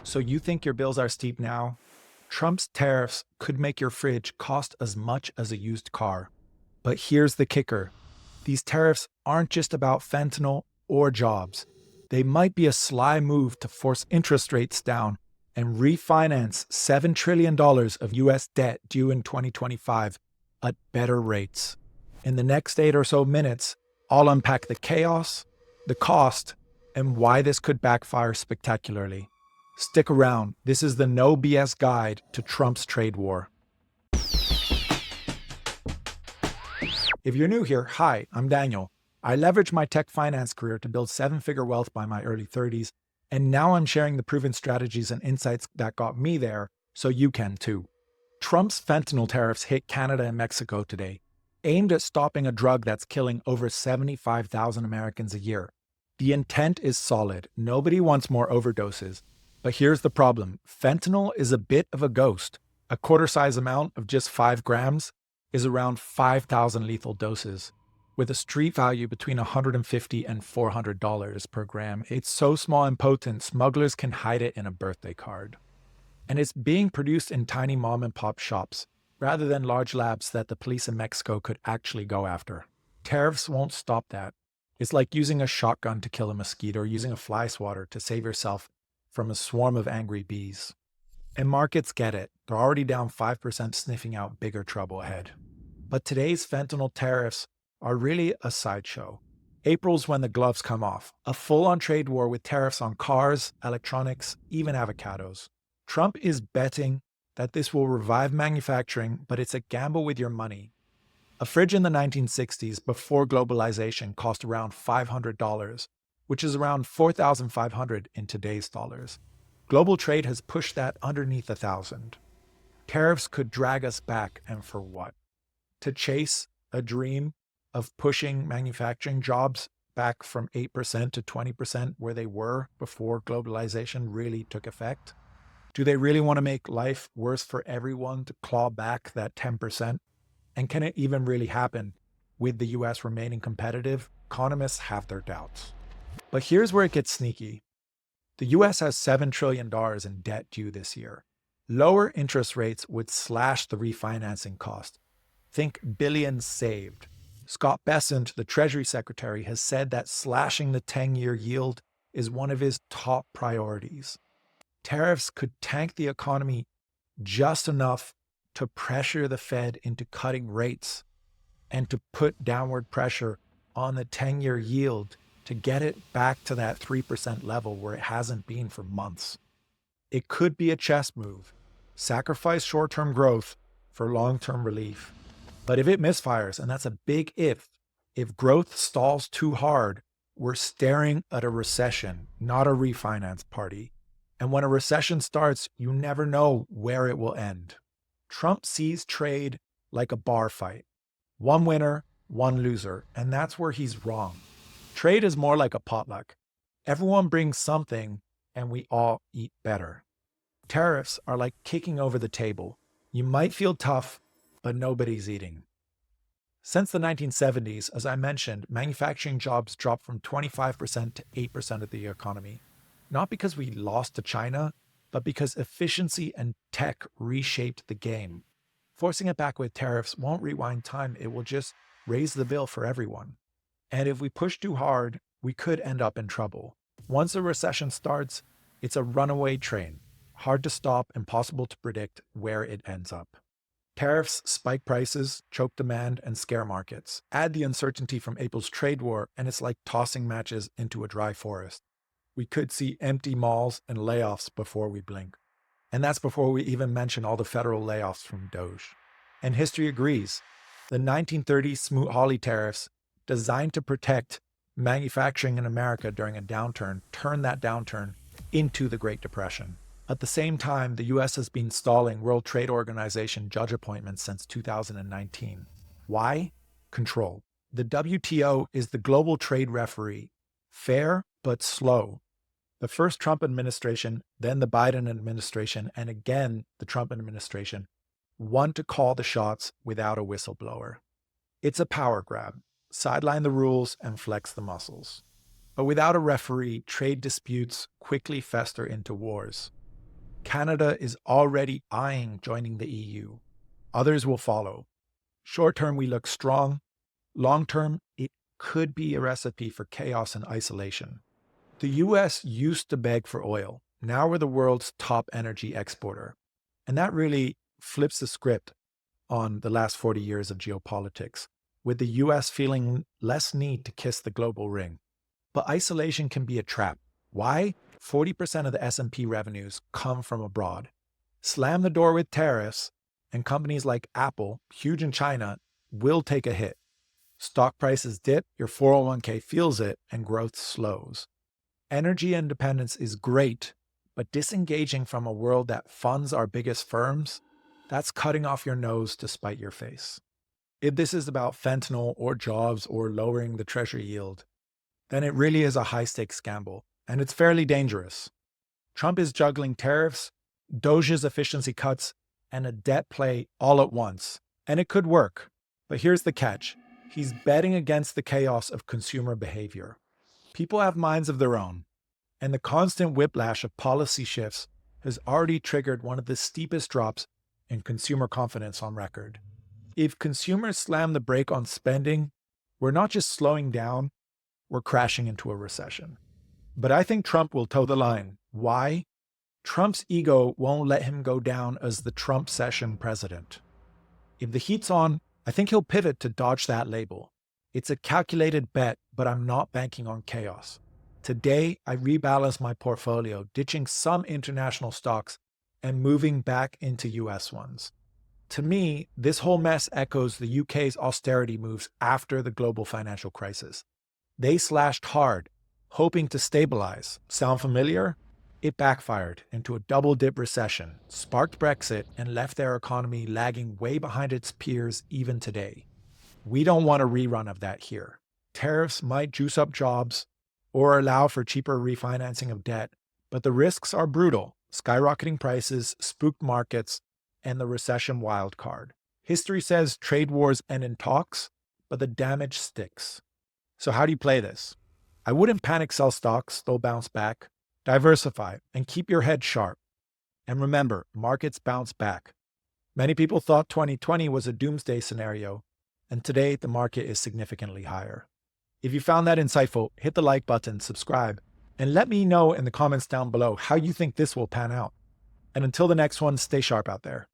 So you think your bills are steep now? Trump's tariffs could make your fridge cost as much as a used car. But here's the kicker. These tariffs aren't just about fentanyl or jobs. They might be a sly move to force interest rates down and refinance $7 trillion of US debt due in 2025 at better rates. In the next 8 or so minutes, I'll unpack the chaos, the cost, and why this could backfire spectacularly. Stick around. This is the no BS guide to Trump's trade war. If you're new here, hi, I'm Daniel. I leveraged my tech finance career to build seven-figure wealth by my early 30s, and now I'm sharing the proven strategies and insights that got me there so you can too. Trump's fentanyl tariffs hit Canada and Mexico today, aimed at stopping a drug that's killing over 75,000 Americans a year. The intent is solid. Nobody wants more overdoses. But here's the problem. Fentanyl is a bit of a ghost. A quarter-size amount of just 5 grams is around 5,000 lethal doses, with a street value between $150 and $400 per gram. It's so small and potent, smugglers can hide it in a birthday card. And it's being produced in tiny mom-and-pop shops, rather than large labs that the police in Mexico could actually go after. Tariffs won't stop that. It's like using a shotgun to kill a mosquito or using a fly swatter to save yourself from a swarm of angry bees. And markets get it. They're already down 5% sniffing out bigger trouble ahead. But today's fentanyl tariffs are really a sideshow. April's when the gloves come off. A full-on trade war with tariffs on cars, electronics, even avocados. Trump is betting that this will revive manufacturing, but it's a gamble with your money. A fridge in the 1960s, before globalization, cost around $500, which is around $4,500 in today's dollars. Global trade has pushed that underneath $1,000. Tariffs could drag us back, and for what? To chase a dream of pushing manufacturing jobs back from 8% to 20% where they were before globalization really took effect? Do they really want to make life worse for everyone to claw back that 10%? And can it even really happen with the US remaining competitive? Economists have their doubts. But here's where it gets sneaky. The US has $7 trillion in debt due this year. Lower interest rates would slash the refinancing cost. Think billions saved. Scott Bessent, the Treasury Secretary, has said that slashing the 10-year yield is one of his top priorities. Tariffs could tank the economy just enough to pressure the Fed into cutting rates and to put downward pressure on the 10-year yield to get it back to that 3% level where it hasn't been for months. It could be a chess move. Sacrifice short-term growth for long-term relief. But if it misfires, and that's a big if growth stalls too hard, we're staring at a recession, not a refinance party. And when a recession starts, you never know where it will end. Trump sees trade like a bar fight. One winner, one loser, and that's where he's wrong. Trade is more like a potluck. Everyone brings something, and we all eat better. Tariffs are like kicking over the table. You might feel tough, but nobody's eating. Since the 1970s, as I mentioned, manufacturing jobs dropped from 25% to 8% of the economy. Not because we lost to China, but because efficiency and tech reshaped the game. Forcing it back with tariffs won't rewind time, it will just raise the bill for everyone. And if we push too hard, we could end up in trouble. Once a recession starts, it's a runaway train. Hard to stop, impossible to predict where it ends up. Tariffs spike prices, choke demand, and scare markets. Add the uncertainty from April's trade war, and it's like tossing matches into a dry forest. We could see empty malls and layoffs before we blink. And that's before we even mention all the federal layoffs from Doge. And history agrees. The 1930s Smoot-Hawley tariffs, designed to protect manufacturing in America during a downturn, turned that downturn into the Great Depression. At the same time, the US has been stalling World Trade Organization judge appointments since 2019. Why? Control. The WTO is the global trade referee. Fair, but slow. The first Trump administration, then the Biden administration, and again the Trump administration want to call the shots without a whistleblower. It's a power grab. Sideline the rules and flex the muscles. But without a referee, trade disputes quickly fester into wars. Canada is already eyeing joining the EU. Others will follow. Short term, we look strong. Long term, it could be a recipe for chaos and isolation. The US used to beg for oil. Now we're the world's top energy exporter. And that really flips the script on the last 40 years of geopolitics, with the US feeling less need to kiss the global ring. But isolation can be a trap. Why? 40% of the S&P revenues come from abroad. Slam the door with tariffs, and companies like Apple, huge in China, will take a hit. Stock prices dip, your 401k feels it, and growth slows. Energy independence is great, but disengaging from a world that funds our biggest firms, that's cutting off your nose to spite your face. If this is about fentanyl or jobs or lowering the treasury yield, then it really is a high-stakes gamble, and it's fairly dangerous. Trump is juggling tariffs, Doge's efficiency cuts, and a debt play all at once, and it could work. But here's the catch. He's betting against the chaos of consumer behavior. People have minds of their own, and the constant whiplash of policy shifts has already triggered one of the steepest drops in consumer confidence on record. If consumers slam the brake on spending, we're not just slowing down, we're crashing into a recession. But I think Trump will toe the line. Why? Trump's ego won't let him go down as the Trump session president. If the heat's on, I think he'll pivot to dodge that label. It's a calculated bet, but I'm not banking on chaos. Today, I rebalance my portfolio, ditching some international stocks and moving back into US ones. To me, this whole mess echoes the UK's austerity moves after the global financial crisis. They slashed hard, hoping to stabilize. Sound familiar? It backfired into a double-dip recession, sparked Brexit, and left their economy lagging way behind its peers even today. We don't want a rerun of that here. Tariffs might juice up jobs or allow for cheaper refinancing of debt, but the risks are brutal. Skyrocketing prices, spooked markets, and the recession wildcard. History says trade wars end in talks, but the damage sticks. So how do you play this? I wouldn't panic sell stocks, they'll bounce back. Diversify and keep your head sharp. And remember, markets bounce back. Many people thought 2020 was a doomsday scenario, and today the market is significantly higher. If you found that insightful, hit the like button, subscribe, and let me know in the comments down below how you think this will pan out. And until the next one, stay sharp out there.